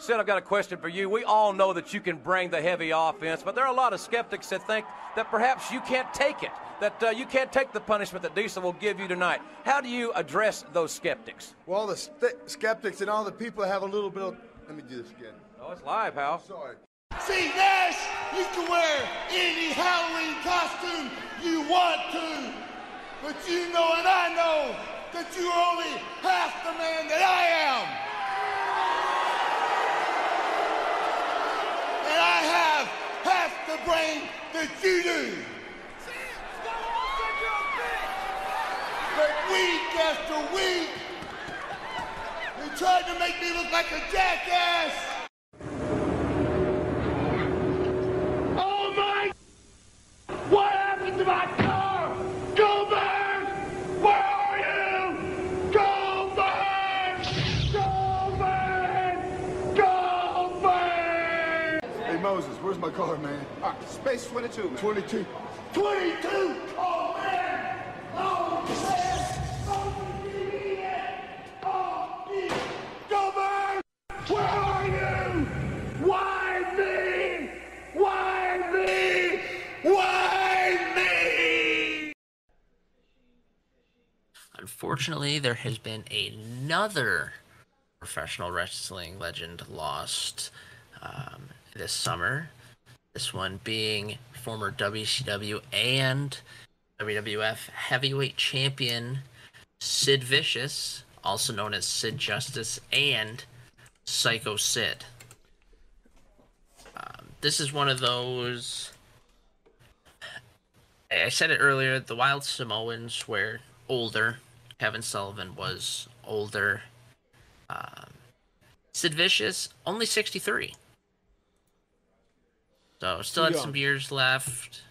Sid, I've got a question for you. We all know that you can bring the heavy offense, but there are a lot of skeptics that think that perhaps you can't take it, that you can't take the punishment that Diesel will give you tonight. How do you address those skeptics? Well, the skeptics and all the people have a little bit of... Let me do this again. Oh, it's live, Hal. Sorry. See, Nash, you can wear any Halloween costume you want to, but you know and I know that you're only half the man that I am. And I have half the brain that you do. But week after week, they tried to make me look like a jackass. Oh my! What happened to my car? Goldberg! Where are you? Goldberg! Goldberg! Goldberg! Hey, Moses, where's my car, man? Space 22, man. 22. 22! Oh, man! Oh, man! Oh, man! Oh, man! Goldberg! Where are you? Why me? Why me? Why me? Unfortunately, there has been another professional wrestling legend lost this summer. This one being former WCW and WWF heavyweight champion Sid Vicious, also known as Sid Justice and Psycho Sid. This is one of those... I said it earlier, the Wild Samoans were older. Kevin Sullivan was older. Sid Vicious, only 63. So still had some years left.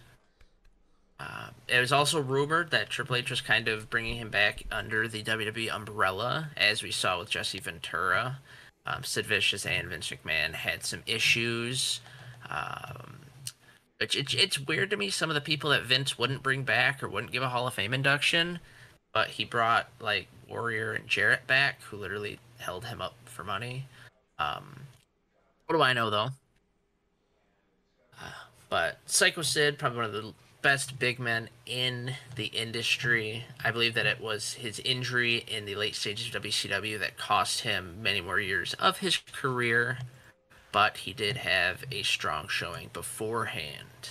It was also rumored that Triple H was kind of bringing him back under the WWE umbrella, as we saw with Jesse Ventura. Sid Vicious and Vince McMahon had some issues. It's weird to me, some of the people that Vince wouldn't bring back or wouldn't give a Hall of Fame induction, but he brought like Warrior and Jarrett back, who literally held him up for money. What do I know, though? But Psycho Sid, probably one of the best big men in the industry. I believe that it was his injury in the late stages of WCW that cost him many more years of his career, but he did have a strong showing beforehand.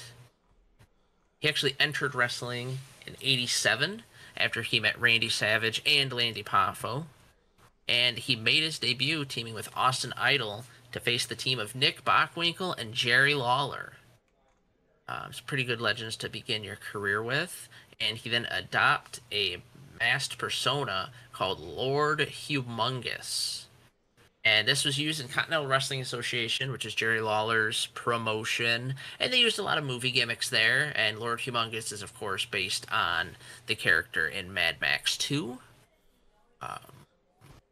He actually entered wrestling in '87 after he met Randy Savage and Landy Poffo, and he made his debut teaming with Austin Idol to face the team of Nick Bockwinkel and Jerry Lawler. It's pretty good legends to begin your career with, and he then adopt a masked persona called Lord Humongous. And this was used in Continental Wrestling Association, which is Jerry Lawler's promotion, and they used a lot of movie gimmicks there, and Lord Humongous is, of course, based on the character in Mad Max 2.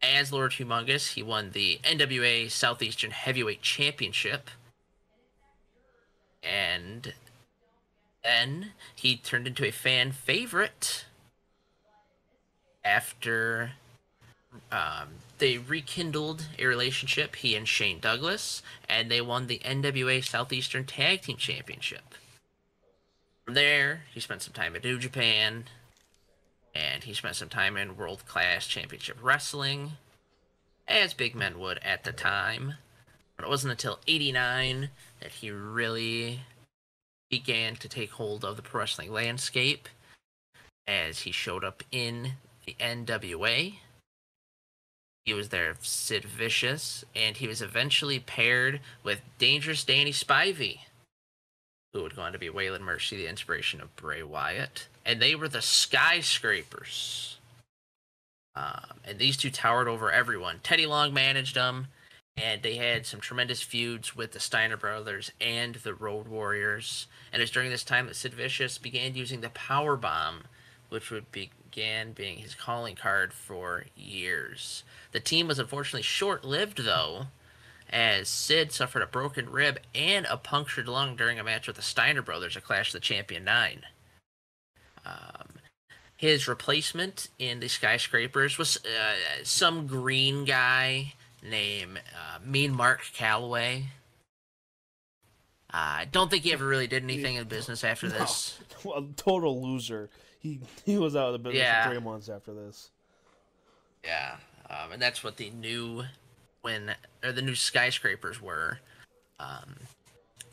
As Lord Humongous, he won the NWA Southeastern Heavyweight Championship, and then he turned into a fan favorite after they rekindled a relationship, he and Shane Douglas, and they won the NWA Southeastern Tag Team Championship. From there, he spent some time at New Japan, and he spent some time in World Class Championship Wrestling, as big men would at the time. But it wasn't until '89 that he really began to take hold of the pro wrestling landscape, as he showed up in the NWA. He was there with Sid Vicious, and he was eventually paired with Dangerous Danny Spivey, who would go on to be Waylon Mercy, the inspiration of Bray Wyatt. And they were the Skyscrapers. And these two towered over everyone. Teddy Long managed them, and they had some tremendous feuds with the Steiner Brothers and the Road Warriors. And it was during this time that Sid Vicious began using the Power Bomb, which began being his calling card for years. The team was unfortunately short-lived, though, as Sid suffered a broken rib and a punctured lung during a match with the Steiner Brothers at Clash of the Champion 9. His replacement in the Skyscrapers was some green guy named Mean Mark Calloway. I don't think he ever really did anything in business after this. Well, total loser. He was out of the business Yeah. for 3 months after this. Yeah, and that's what the new skyscrapers were.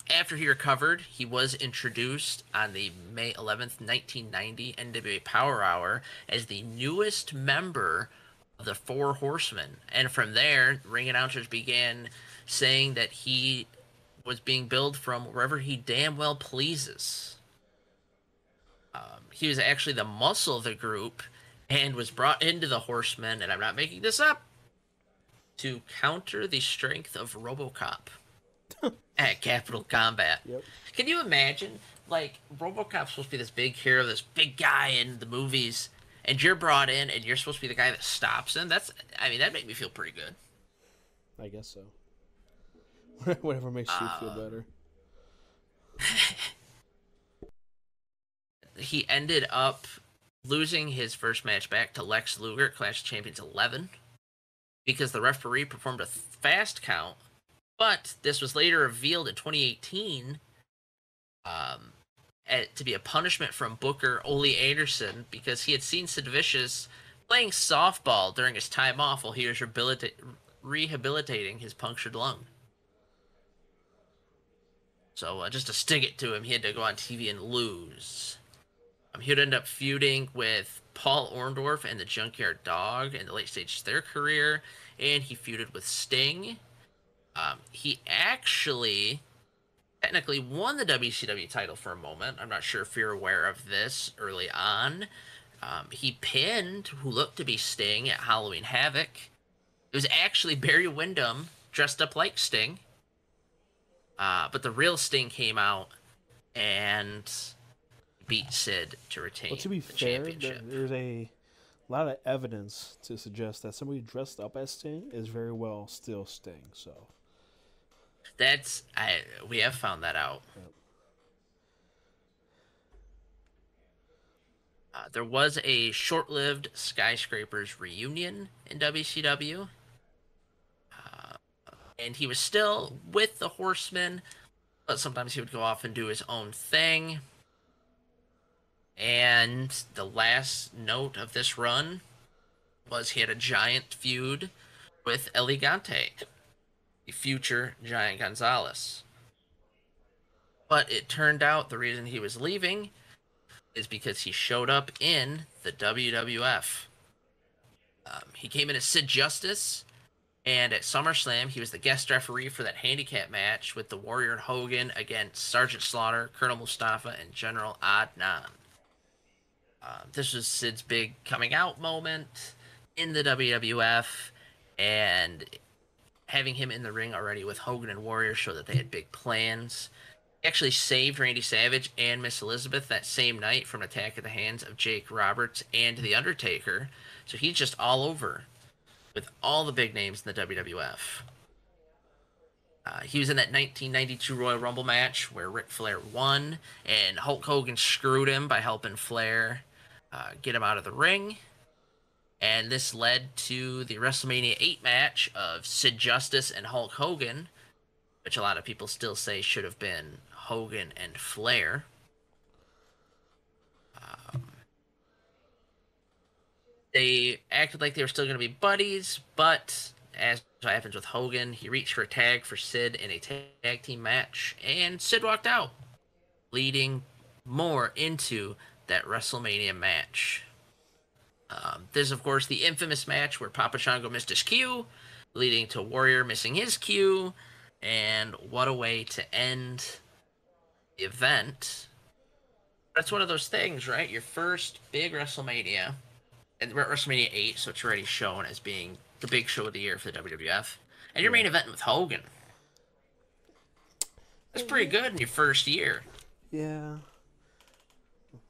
After he recovered, he was introduced on the May 11th, 1990 NWA Power Hour as the newest member of the Four Horsemen. And from there, ring announcers began saying that he was being billed from wherever he damn well pleases. He was actually the muscle of the group and was brought into the Horsemen, and I'm not making this up, to counter the strength of RoboCop at Capital Combat. Yep. Can you imagine, like, RoboCop's supposed to be this big hero, this big guy in the movies, and you're brought in and you're supposed to be the guy that stops him? That made me feel pretty good. I guess so. Whatever makes you feel better. He ended up losing his first match back to Lex Luger at Clash of Champions 11 because the referee performed a fast count, but this was later revealed in 2018 to be a punishment from Booker Ole Anderson because he had seen Sid Vicious playing softball during his time off while he was rehabilitating his punctured lung. So just to stick it to him, he had to go on TV and lose. He would end up feuding with Paul Orndorff and the Junkyard Dog in the late stages of their career, and he feuded with Sting. He actually technically won the WCW title for a moment. I'm not sure if you're aware of this early on. He pinned who looked to be Sting at Halloween Havoc. It was actually Barry Windham dressed up like Sting. But the real Sting came out and beat Sid to retain Well, to be the fair, championship. there's a lot of evidence to suggest that somebody dressed up as Sting is very well still Sting. So we have found that out. Yep. There was a short-lived Skyscrapers reunion in WCW. And he was still with the Horsemen, but sometimes he would go off and do his own thing. And the last note of this run was he had a giant feud with El Gigante, the future Giant Gonzalez. But it turned out the reason he was leaving is because he showed up in the WWF. He came in as Sid Justice, and at SummerSlam, he was the guest referee for that handicap match with the Warrior Hogan against Sergeant Slaughter, Colonel Mustafa, and General Adnan. This was Sid's big coming out moment in the WWF, and having him in the ring already with Hogan and Warrior showed that they had big plans. He actually saved Randy Savage and Miss Elizabeth that same night from an attack at the hands of Jake Roberts and The Undertaker, so he's just all over with all the big names in the WWF. He was in that 1992 Royal Rumble match where Ric Flair won, and Hulk Hogan screwed him by helping Flair get him out of the ring. And this led to the WrestleMania 8 match of Sid Justice and Hulk Hogan, which a lot of people still say should have been Hogan and Flair. They acted like they were still going to be buddies, but as happens with Hogan, he reached for a tag for Sid in a tag team match, and Sid walked out, leading more into that WrestleMania match. There's, of course, the infamous match where Papa Shango missed his cue, leading to Warrior missing his cue, and what a way to end the event. That's one of those things, right? Your first big WrestleMania, and we're at WrestleMania 8, so it's already shown as being the big show of the year for the WWF, and your main event with Hogan. That's pretty good in your first year. yeah.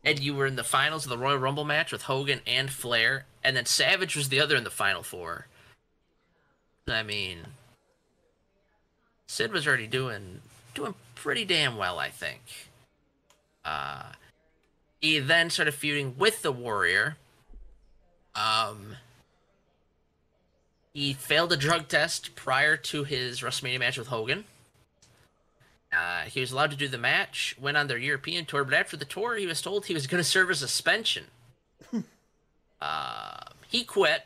And you were in the finals of the Royal Rumble match with Hogan and Flair, and then Savage was the other in the Final Four. I mean, Sid was already doing pretty damn well, I think. He then started feuding with the Warrior. He failed a drug test prior to his WrestleMania match with Hogan. He was allowed to do the match, went on their European tour, but after the tour, he was told he was going to serve a suspension. He quit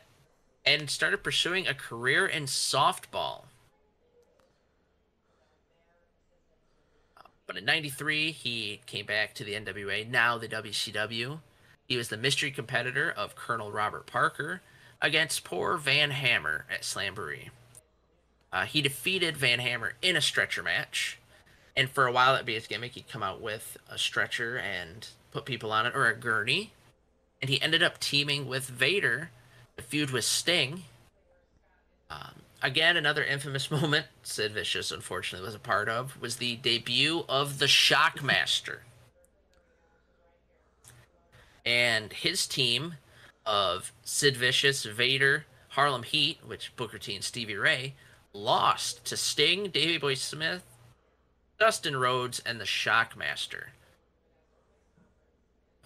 and started pursuing a career in softball. But in '93, he came back to the NWA, now the WCW. He was the mystery competitor of Colonel Robert Parker against poor Van Hammer at Slamboree. He defeated Van Hammer in a stretcher match. And for a while, that'd be his gimmick. He'd come out with a stretcher and put people on it, or a gurney. And he ended up teaming with Vader to feud with Sting. Again, another infamous moment Sid Vicious, unfortunately, was a part of, was the debut of the Shockmaster. And his team of Sid Vicious, Vader, Harlem Heat, which Booker T and Stevie Ray, lost to Sting, Davey Boy Smith, Dustin Rhodes, and the Shockmaster.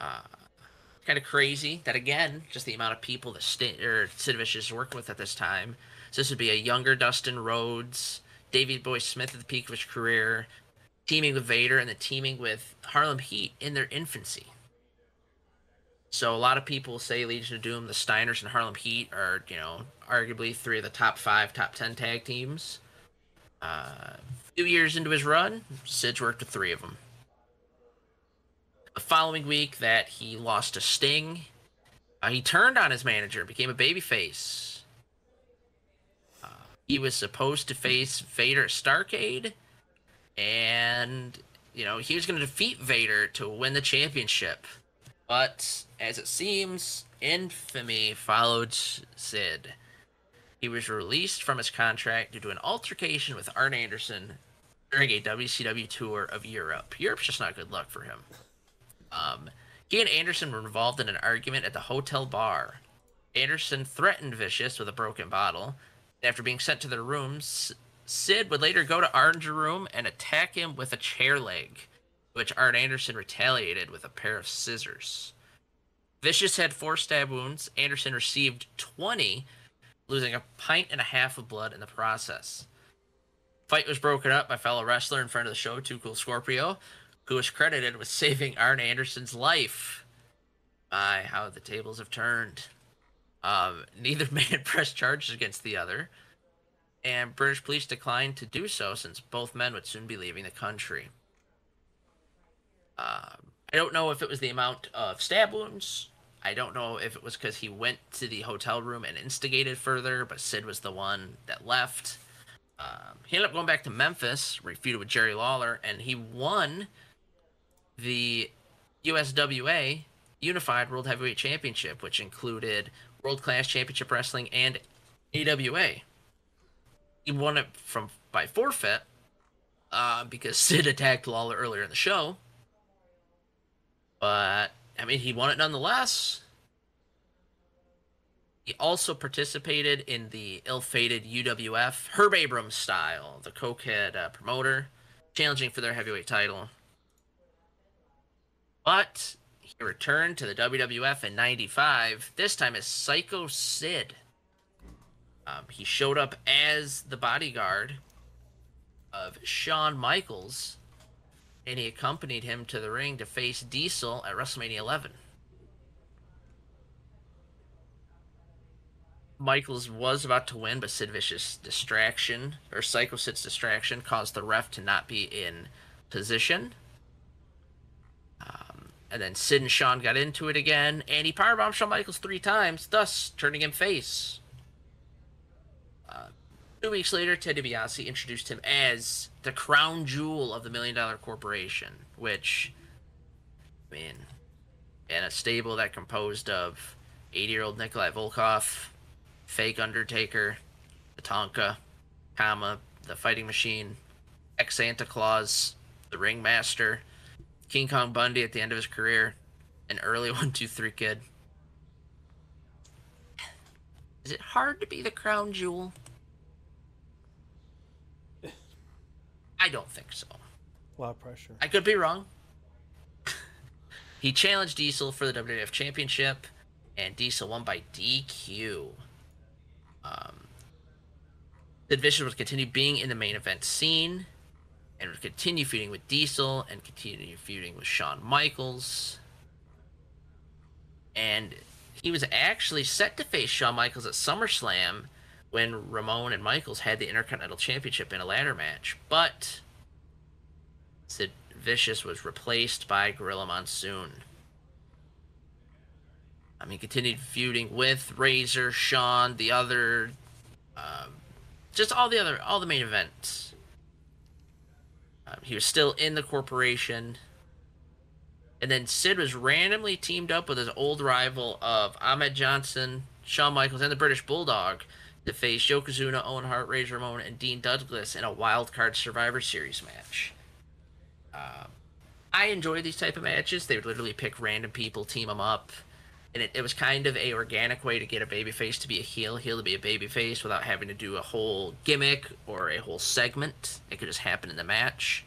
Kind of crazy that, again, just the amount of people that Sid Vicious is working with at this time. So this would be a younger Dustin Rhodes, Davey Boy Smith at the peak of his career, teaming with Vader, and then teaming with Harlem Heat in their infancy. So a lot of people say Legion of Doom, the Steiners, and Harlem Heat are, arguably 3 of the top 5, top 10 tag teams. A few years into his run, Sid's worked with 3 of them. The following week that he lost to Sting, he turned on his manager and became a babyface. He was supposed to face Vader at Starrcade, and, he was going to defeat Vader to win the championship. But, as it seems, infamy followed Sid. He was released from his contract due to an altercation with Arn Anderson during a WCW tour of Europe. Europe's just not good luck for him. He and Anderson were involved in an argument at the hotel bar. Anderson threatened Vicious with a broken bottle. After being sent to their rooms, Sid would later go to Arn's room and attack him with a chair leg, which Arn Anderson retaliated with a pair of scissors. Vicious had 4 stab wounds. Anderson received 20, losing 1.5 pints of blood in the process. Fight was broken up by fellow wrestler in front of the show, Too Cool Scorpio, who was credited with saving Arn Anderson's life. My, how the tables have turned. Neither man pressed charges against the other, and British police declined to do so since both men would soon be leaving the country. I don't know if it was the amount of stab wounds. I don't know if it was because he went to the hotel room and instigated further, but Sid was the one that left. He ended up going back to Memphis, where he feuded with Jerry Lawler, and he won the USWA Unified World Heavyweight Championship, which included World Class Championship Wrestling and AWA. He won it by forfeit because Sid attacked Lawler earlier in the show. But, he won it nonetheless. He also participated in the ill-fated UWF, Herb Abrams style, the cokehead promoter, challenging for their heavyweight title. But he returned to the WWF in '95, this time as Psycho Sid. He showed up as the bodyguard of Shawn Michaels, and he accompanied him to the ring to face Diesel at WrestleMania 11. Michaels was about to win, but Sid Vicious' distraction, or Psycho Sid's distraction, caused the ref to not be in position. And then Sid and Shawn got into it again, and he powerbombed Shawn Michaels 3 times, thus turning him face. 2 weeks later, Ted DiBiase introduced him as the crown jewel of the $1 Million Corporation, which, in a stable that composed of 80-year-old Nikolai Volkov, fake Undertaker, Tatanka, Kama, the Fighting Machine, ex-Santa Claus, the Ringmaster, King Kong Bundy at the end of his career, an early 1-2-3 Kid. Is it hard to be the crown jewel? I don't think so. A lot of pressure. I could be wrong. He challenged Diesel for the WWF Championship, and Diesel won by DQ. Sid Vicious would continue being in the main event scene and would continue feuding with Diesel and continue feuding with Shawn Michaels. And he was actually set to face Shawn Michaels at SummerSlam when Ramon and Michaels had the Intercontinental Championship in a ladder match. But Sid Vicious was replaced by Gorilla Monsoon. He continued feuding with Razor, Shawn, the other, just all the main events. He was still in the corporation. And then Sid was randomly teamed up with his old rival of Ahmed Johnson, Shawn Michaels, and the British Bulldog to face Yokozuna, Owen Hart, Razor Ramon, and Dean Douglas in a wild card Survivor Series match. I enjoy these type of matches. They would literally pick random people, team them up. And it was kind of a organic way to get a babyface to be a heel to be a babyface without having to do a whole gimmick or a whole segment. It could just happen in the match.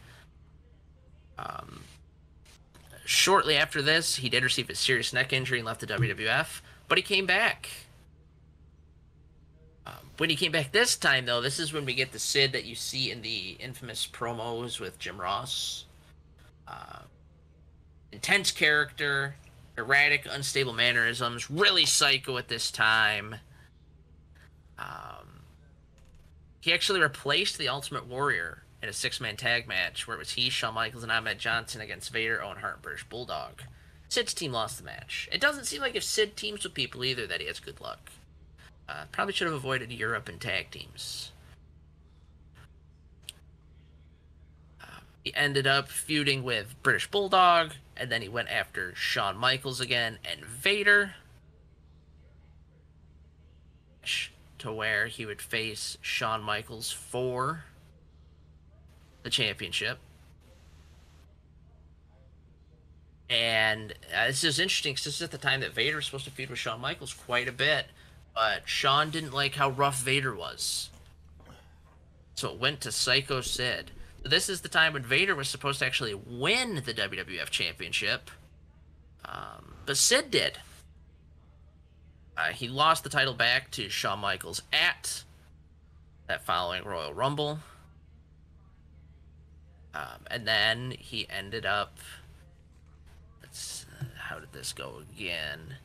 Shortly after this, he did receive a serious neck injury and left the WWF, but he came back. When he came back this time, though, this is when we get the Sid that you see in the infamous promos with Jim Ross. Intense character, erratic, unstable mannerisms, really psycho at this time. He actually replaced the Ultimate Warrior in a six-man tag match where it was he, Shawn Michaels, and Ahmed Johnson against Vader, Owen Hart, and British Bulldog. Sid's team lost the match. It doesn't seem like if Sid teams with people either that he has good luck. Probably should have avoided Europe and tag teams. He ended up feuding with British Bulldog, and then he went after Shawn Michaels again and Vader, to where he would face Shawn Michaels for the championship. And this is interesting because this is at the time that Vader was supposed to feud with Shawn Michaels quite a bit, but Shawn didn't like how rough Vader was. So it went to Psycho Sid. This is the time when Vader was supposed to actually win the WWF Championship, but Sid did. He lost the title back to Shawn Michaels at that following Royal Rumble. And then he ended up... how did this go again?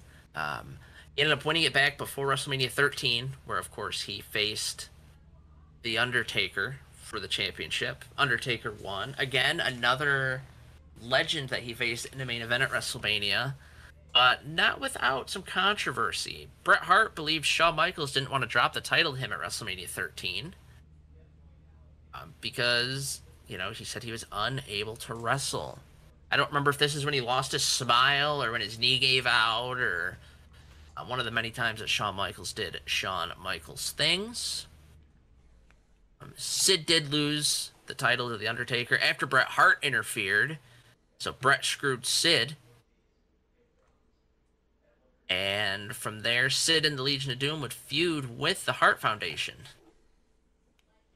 He ended up winning it back before WrestleMania 13, where, of course, he faced The Undertaker for the championship. Undertaker won. Again, another legend that he faced in the main event at WrestleMania, but not without some controversy. Bret Hart believed Shawn Michaels didn't want to drop the title to him at WrestleMania 13 because, he said he was unable to wrestle. I don't remember if this is when he lost his smile or when his knee gave out or one of the many times that Shawn Michaels did Shawn Michaels things. Sid did lose the title to The Undertaker after Bret Hart interfered. So Bret screwed Sid. And from there, Sid and the Legion of Doom would feud with the Hart Foundation.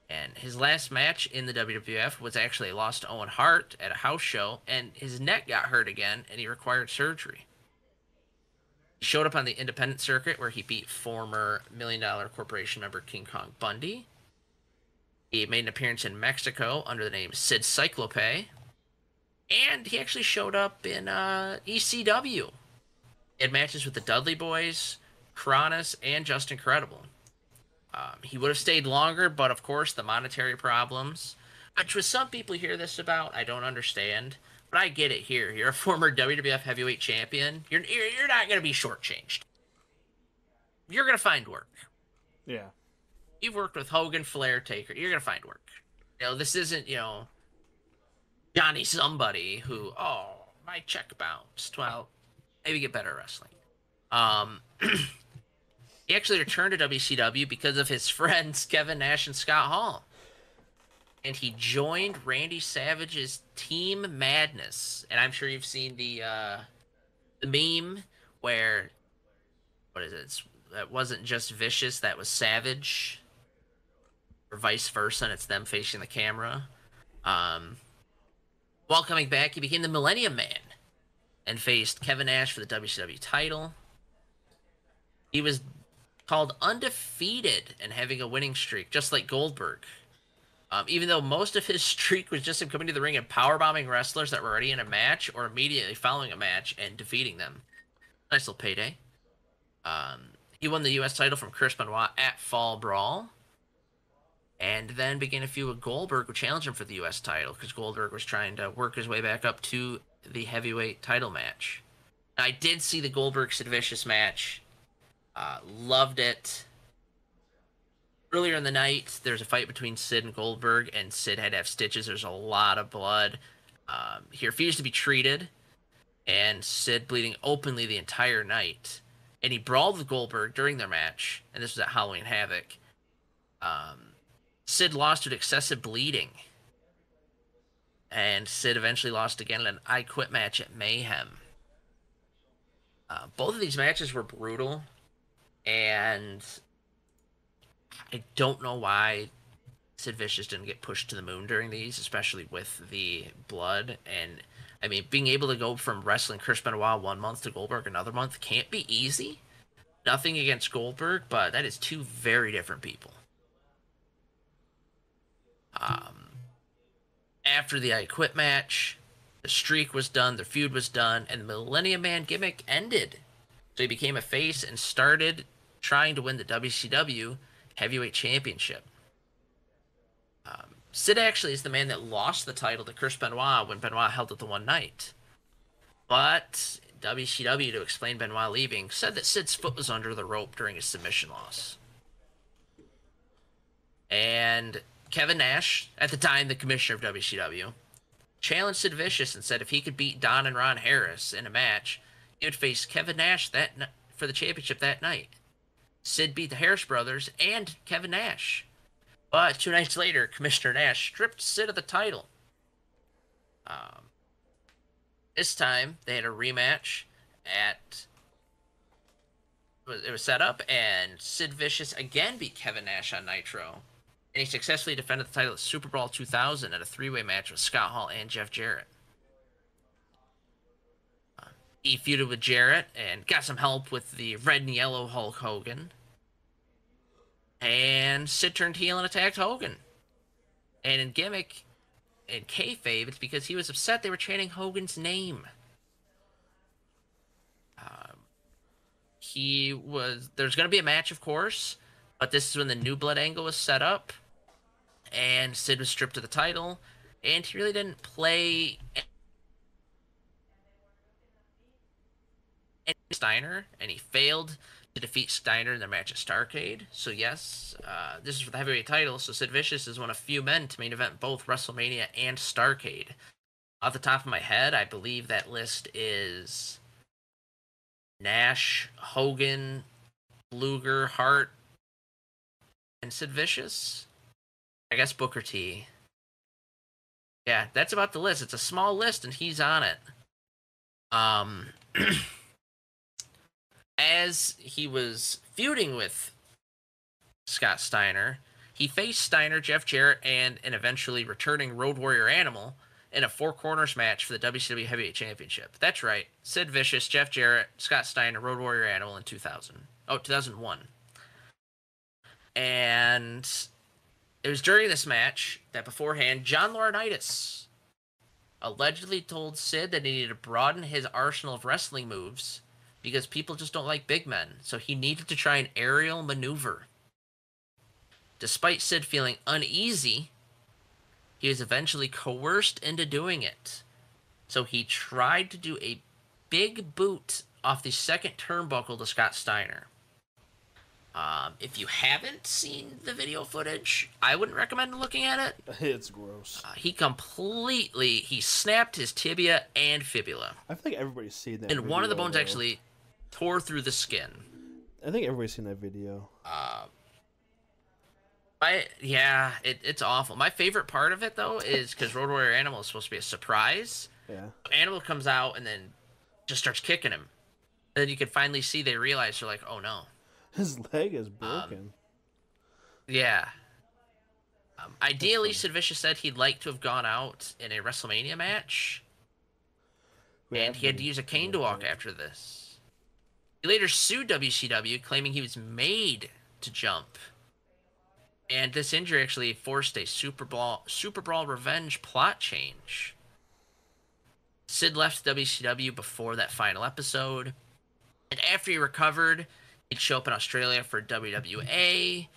And his last match in the WWF was actually a loss to Owen Hart at a house show, and his neck got hurt again, and he required surgery. He showed up on the independent circuit where he beat former $1 Million Corporation member King Kong Bundy. He made an appearance in Mexico under the name Sid Cyclope. And he actually showed up in ECW. He had matches with the Dudley Boys, Cronus, and Just Incredible. He would have stayed longer, but of course the monetary problems, which with some people hear this about, I don't understand. But I get it here. You're a former WWF heavyweight champion. You're not going to be shortchanged. You're going to find work. Yeah. You've worked with Hogan, Flair, Taker. You're going to find work. This isn't, Johnny somebody who, my check bounced. Well, maybe get better at wrestling. He actually returned to WCW because of his friends Kevin Nash and Scott Hall. And he joined Randy Savage's Team Madness. And I'm sure you've seen the meme where, what is it? That wasn't just Vicious, that was Savage. Or vice versa, and it's them facing the camera. While coming back, he became the Millennium Man and faced Kevin Nash for the WCW title. He was called undefeated and having a winning streak, just like Goldberg. Even though most of his streak was just him coming to the ring and powerbombing wrestlers that were already in a match or immediately following a match and defeating them. Nice little payday. He won the U.S. title from Chris Benoit at Fall Brawl. And then began a feud with Goldberg, who challenged him for the U.S. title because Goldberg was trying to work his way back up to the heavyweight title match. I did see the Goldberg-Sid Vicious match. Loved it. Earlier in the night, there's a fight between Sid and Goldberg, and Sid had to have stitches. There's a lot of blood. He refused to be treated, and Sid bleeding openly the entire night. And he brawled with Goldberg during their match, and this was at Halloween Havoc. Sid lost due to excessive bleeding. And Sid eventually lost again in an I Quit match at Mayhem. Both of these matches were brutal. And I don't know why Sid Vicious didn't get pushed to the moon during these, especially with the blood. And, I mean, being able to go from wrestling Chris Benoit 1 month to Goldberg another month can't be easy. Nothing against Goldberg, but that is two very different people. After the I Quit match, the streak was done, the feud was done, and the Millennium Man gimmick ended. So he became a face and started trying to win the WCW Heavyweight Championship. Sid actually is the man that lost the title to Chris Benoit when Benoit held it the one night. But WCW, to explain Benoit leaving, said that Sid's foot was under the rope during his submission loss. And Kevin Nash, at the time the commissioner of WCW, challenged Sid Vicious and said if he could beat Don and Ron Harris in a match, he would face Kevin Nash for the championship that night. Sid beat the Harris brothers and Kevin Nash. But 2 nights later, Commissioner Nash stripped Sid of the title. This time, they had a rematch it was set up, and Sid Vicious again beat Kevin Nash on Nitro. And he successfully defended the title at Super Bowl 2000 at a 3-way match with Scott Hall and Jeff Jarrett. He feuded with Jarrett and got some help with the red and yellow Hulk Hogan. And Sid turned heel and attacked Hogan. And in gimmick, in kayfabe, it's because he was upset they were chanting Hogan's name. There's going to be a match, of course, but this is when the New Blood angle was set up. And Sid was stripped of the title, and he really didn't play Steiner, and he failed to defeat Steiner in their match at Starrcade. So yes, this is for the heavyweight title, so Sid Vicious is one of few men to main event both WrestleMania and Starrcade. Off the top of my head, I believe that list is Nash, Hogan, Luger, Hart, and Sid Vicious. I guess Booker T. Yeah, that's about the list. It's a small list, and he's on it. As he was feuding with Scott Steiner, he faced Steiner, Jeff Jarrett, and an eventually returning Road Warrior Animal in a 4 corners match for the WCW Heavyweight Championship. That's right. Sid Vicious, Jeff Jarrett, Scott Steiner, Road Warrior Animal in 2001. And it was during this match that beforehand, John Laurinaitis allegedly told Sid that he needed to broaden his arsenal of wrestling moves because people just don't like big men, so he needed to try an aerial maneuver. Despite Sid feeling uneasy, he was eventually coerced into doing it. So he tried to do a big boot off the second turnbuckle to Scott Steiner. If you haven't seen the video footage, I wouldn't recommend looking at it. It's gross. He snapped his tibia and fibula. I think everybody's seen that. And video, one of the bones though. actually tore through the skin. I think everybody's seen that video. It's awful. My favorite part of it, though, is because Road Warrior Animal is supposed to be a surprise. Yeah. Animal comes out and then just starts kicking him. And then you can finally see they realize they're like, oh no. His leg is broken. Yeah. Ideally, Sid Vicious said he'd like to have gone out in a WrestleMania match. And he had to use a cane to walk after this. He later sued WCW, claiming he was made to jump. And this injury actually forced a Super Brawl revenge plot change. Sid left WCW before that final episode. And after he recovered, he'd show up in Australia for WWA.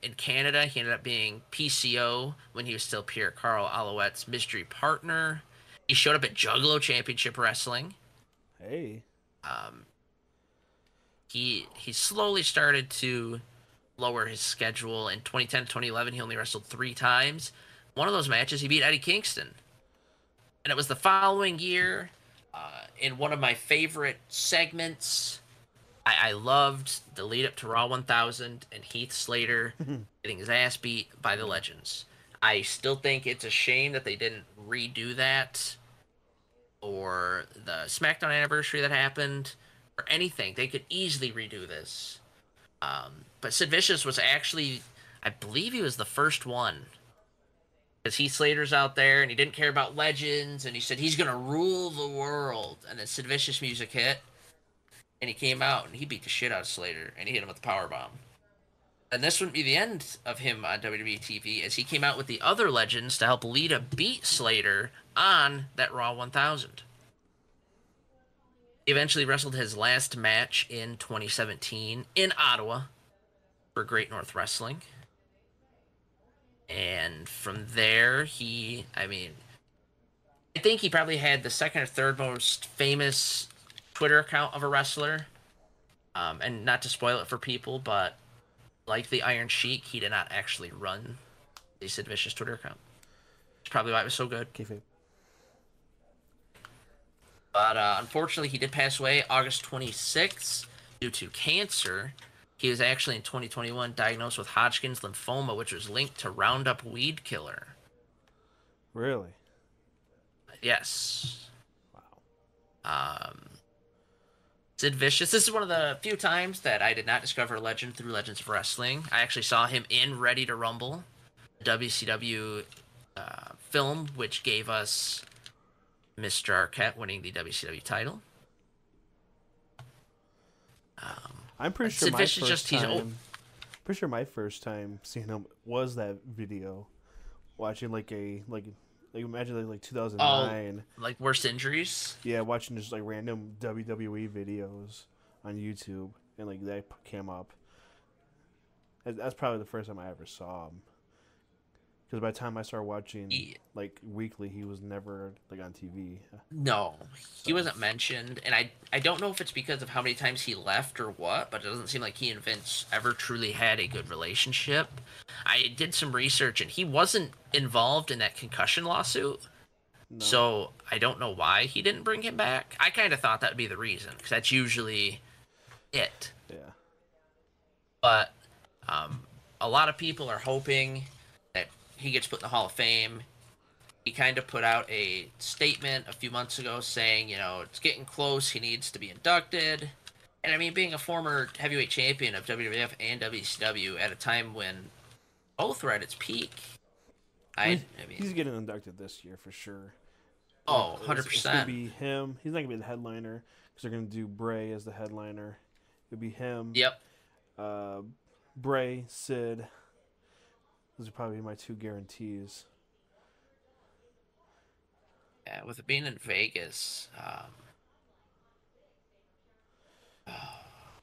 In Canada, he ended up being PCO when he was still Pierre Carl Alouette's mystery partner. He showed up at Juggalo Championship Wrestling. Hey. He slowly started to lower his schedule. In 2010 to 2011, he only wrestled 3 times. One of those matches, he beat Eddie Kingston. And it was the following year, in one of my favorite segments. I loved the lead up to Raw 1000 and Heath Slater getting his ass beat by the Legends. I still think it's a shame that they didn't redo that, or the SmackDown anniversary that happened, or anything. They could easily redo this. But Sid Vicious was actually, I believe he was the first one. Because Heath Slater's out there, and he didn't care about Legends, and he said he's going to rule the world. And then Sid Vicious music hit, and he came out, and he beat the shit out of Slater, and he hit him with the powerbomb. And this wouldn't be the end of him on WWE TV, as he came out with the other Legends to help Lita beat Slater on that Raw 1000. He eventually wrestled his last match in 2017 in Ottawa for Great North Wrestling. And from there, I think he probably had the second or third most famous Twitter account of a wrestler. And not to spoil it for people, but like the Iron Sheik, he did not actually run the Sid Vicious Twitter account. That's probably why it was so good. Kayfabe. But unfortunately, he did pass away August 26th due to cancer. He was actually in 2021 diagnosed with Hodgkin's lymphoma, which was linked to Roundup weed killer. Really? Yes. Wow. Sid Vicious. This is one of the few times that I did not discover a legend through Legends of Wrestling. I actually saw him in Ready to Rumble, a WCW film, which gave us Mr. Arquette winning the WCW title. I'm pretty sure Sid my Vicious first he's time. old. Pretty sure my first time seeing him was that video, watching like imagine like 2009. Like worst injuries. Yeah, watching just like random WWE videos on YouTube, and like that came up. That's probably the first time I ever saw him. Because by the time I started watching like weekly, he was never like on TV. No, he wasn't mentioned, and I don't know if it's because of how many times he left or what, but it doesn't seem like he and Vince ever truly had a good relationship. I did some research, and he wasn't involved in that concussion lawsuit, so I don't know why he didn't bring him back. I kind of thought that would be the reason, because that's usually it. Yeah. But a lot of people are hoping that he gets put in the Hall of Fame. He kind of put out a statement a few months ago saying, it's getting close. He needs to be inducted. And I mean, being a former heavyweight champion of WWF and WCW at a time when both were at its peak, I mean, he's getting inducted this year for sure. Oh, 100%. It's going to be him. He's not going to be the headliner because they're going to do Bray as the headliner. It'll be him. Yep. Bray, Sid. Those are probably my 2 guarantees. Yeah, with it being in Vegas, I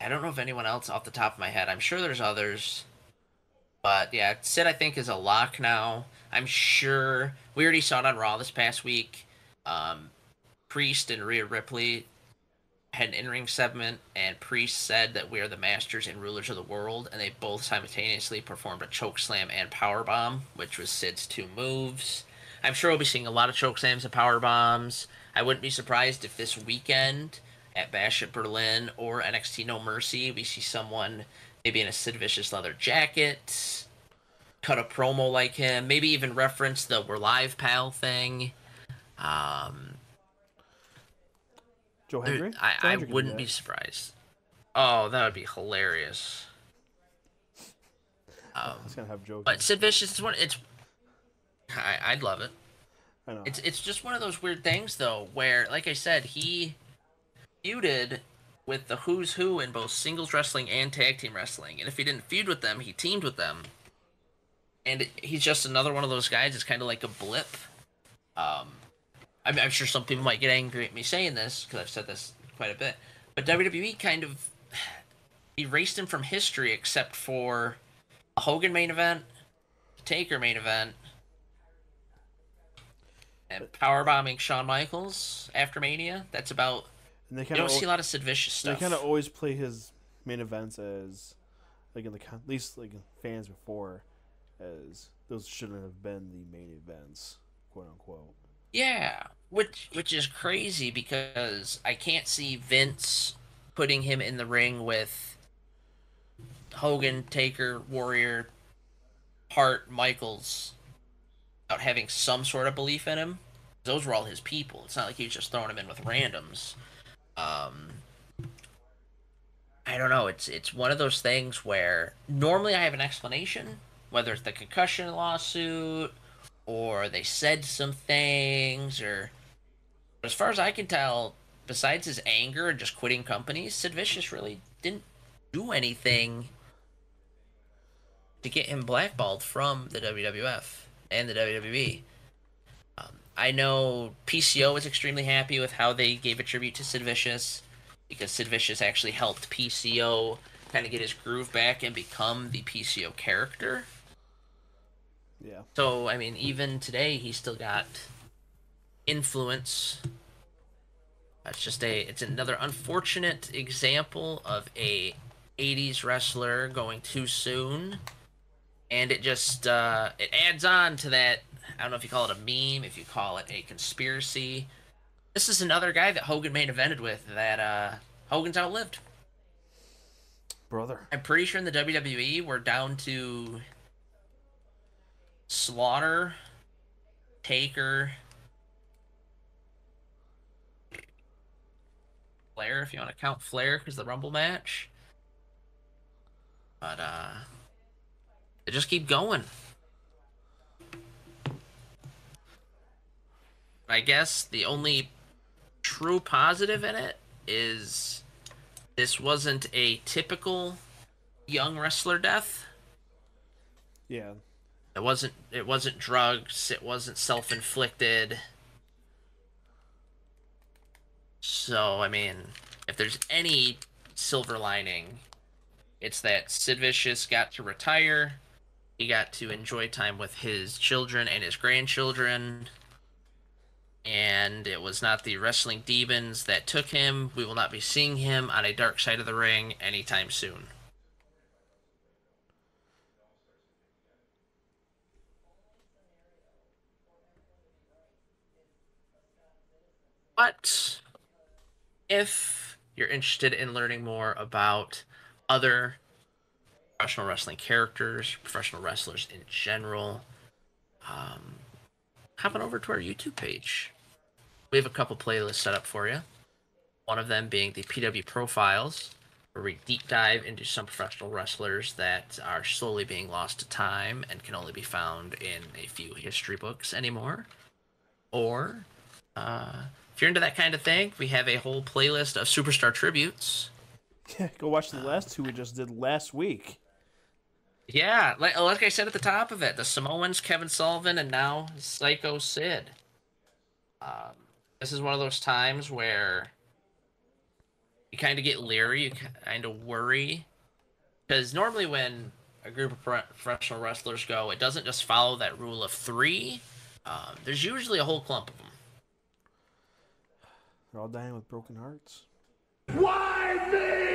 don't know if anyone else off the top of my head. I'm sure there's others. But yeah, Sid I think is a lock now. I'm sure we already saw it on Raw this past week. Priest and Rhea Ripley had an in-ring segment, and Priest said that we are the masters and rulers of the world, and they both simultaneously performed a chokeslam and powerbomb, which was Sid's 2 moves. I'm sure we'll be seeing a lot of chokeslams and powerbombs. I wouldn't be surprised if this weekend at Bash at Berlin or NXT No Mercy, we see someone maybe in a Sid Vicious leather jacket, cut a promo like him, maybe even reference the "We're Live, Pal" thing. Joe Hendry? I wouldn't be surprised. Oh, that would be hilarious. I was gonna have Joe. But Sid Vicious is one. I'd love it. I know. It's just one of those weird things though, where like I said, he feuded with the who's who in both singles wrestling and tag team wrestling. And if he didn't feud with them, he teamed with them. And he's just another one of those guys. It's kind of like a blip. I'm sure some people might get angry at me saying this, because I've said this quite a bit. But WWE kind of erased him from history, except for a Hogan main event, a Taker main event, and powerbombing Shawn Michaels after Mania. That's about... And they you don't see a lot of Sid Vicious stuff. They kind of always play his main events as, like, at least like fans before, as those shouldn't have been the main events, quote unquote. Yeah, which is crazy, because I can't see Vince putting him in the ring with Hogan, Taker, Warrior, Hart, Michaels, without having some sort of belief in him. Those were all his people. It's not like he was just throwing him in with randoms. I don't know. It's one of those things where normally I have an explanation, whether it's the concussion lawsuit or they said some things, or... But as far as I can tell, besides his anger and just quitting companies, Sid Vicious really didn't do anything to get him blackballed from the WWF and the WWE. I know PCO was extremely happy with how they gave a tribute to Sid Vicious, because Sid Vicious actually helped PCO kind of get his groove back and become the PCO character. Yeah. So, I mean, even today, he's still got influence. It's another unfortunate example of a 80s wrestler going too soon. And it just, it adds on to that. I don't know if you call it a meme, if you call it a conspiracy. This is another guy that Hogan main evented with that Hogan's outlived. Brother. I'm pretty sure in the WWE we're down to Slaughter, Taker, Flair, if you want to count Flair because the Rumble match. But they just keep going. I guess the only true positive in it is this wasn't a typical young wrestler death. Yeah. It wasn't drugs, it wasn't self-inflicted. So, I mean, if there's any silver lining, it's that Sid Vicious got to retire. He got to enjoy time with his children and his grandchildren. And it was not the wrestling demons that took him. We will not be seeing him on a dark side of the ring anytime soon. But if you're interested in learning more about other professional wrestling characters, professional wrestlers in general, hop on over to our YouTube page. We have a couple playlists set up for you. One of them being the PW Profiles, where we deep dive into some professional wrestlers that are slowly being lost to time and can only be found in a few history books anymore. Or, if you're into that kind of thing, we have a whole playlist of Superstar Tributes. Yeah, go watch the last two we just did last week. Yeah, like I said at the top of it, the Samoans, Kevin Sullivan, and now Psycho Sid. This is one of those times where you kind of get leery, you kind of worry. Because normally when a group of professional wrestlers go, it doesn't just follow that rule of three. There's usually a whole clump of them. They're all dying with broken hearts. Why me?